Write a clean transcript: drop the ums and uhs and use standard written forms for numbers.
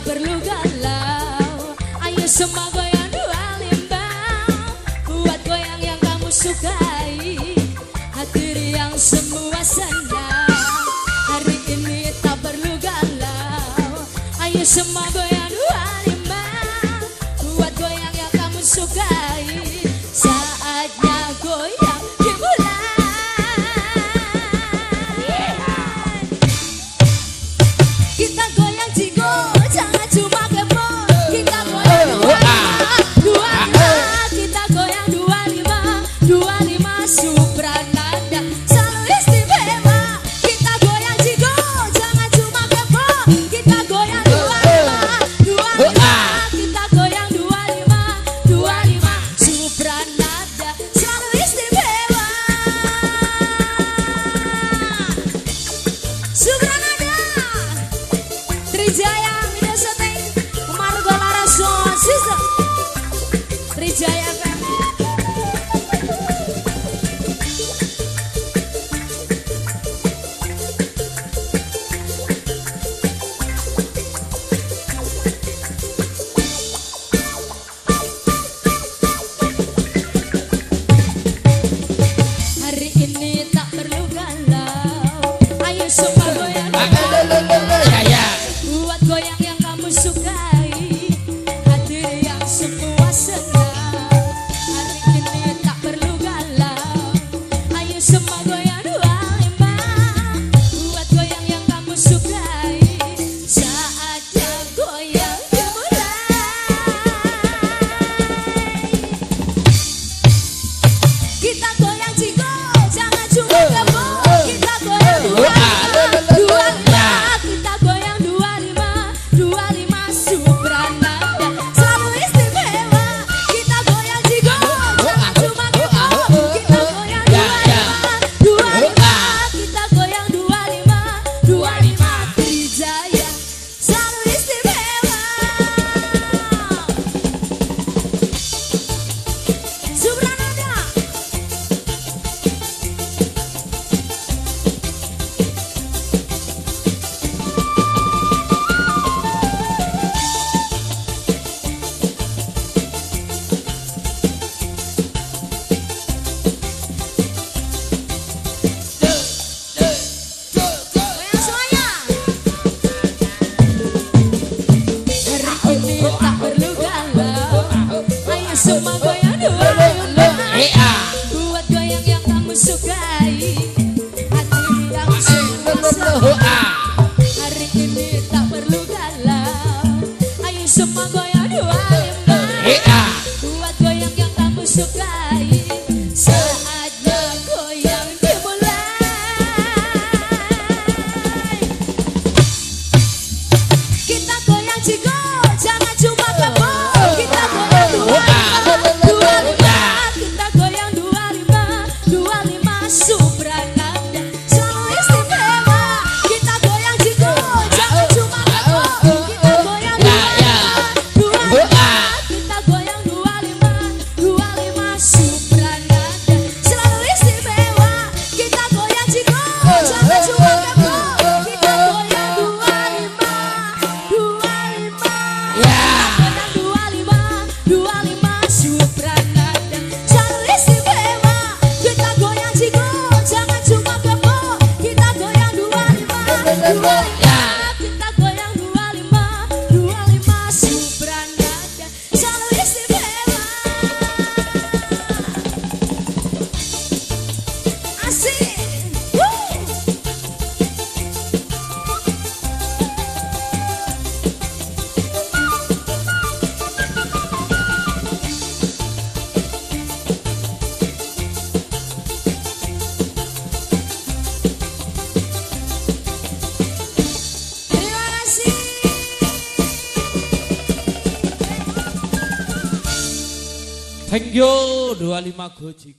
perlu galau. Ayo semua goyang dua limbang, buat goyang yang kamu sukai, hati yang semua senang. Hari ini tak perlu galau. Ayo semua goyang dua limbang, buat goyang yang kamu sukai. Saatnya goyang dimulai. Kita goyang jigo, jangan cuma kepo. Kita goyang dua lima, kita goyang 25 Supranada selalu istimewa. Kita goyang jigo, jangan cuma kepo. Kita goyang 25, kita goyang 25 Supranada selalu istimewa. Supranada Trijaya video syuting Margo Larason Sister Trijaya family. Hari ini tak perlu galau. Ayo semua goyang buat goyang yang kamu sukai, hati yang semua senang. Hari ini tak perlu galau. Ayo semua goyang 25, buat goyang yang kamu sukai. Saatnya goyang dimulai. Kita goyang jigo, jangan cuma kepo. Kita goyang 25, kita goyang 25 Supranada selalu istimewa. Kita goyang jigo, jangan cuma kepo. Kita goyang 25, kita goyang 25 Trijaya selalu istimewa. Supranada goyang semuanya. Hari ini tak perlu galau. Ayo semua goyang dua buat goyang yang kamu sukai, hati yang semua senang. Hari ini tak perlu galau. Ayo semua goyang 25, buat goyang yang kamu sukai. Saatnya goyang dimulai. Kita goyang jigo, jangan cuma kepo. Kita goyang 25, kita goyang 25 Supranada selalu istimewa. Kita goyang jigo, jangan cuma kepo. Kita goyang 25, kita goyang 25 Supranada selalu istimewa. Kita goyang jigo, jangan cuma kepo. Kita goyang 25 Supranada selalu istimewa. Kita goyang jigo, jangan cuma kepo. Kita goyang 25, kita goyang 25 Supranada selalu istimewa. Asik. Terima kasih. Thank you 25 Goji.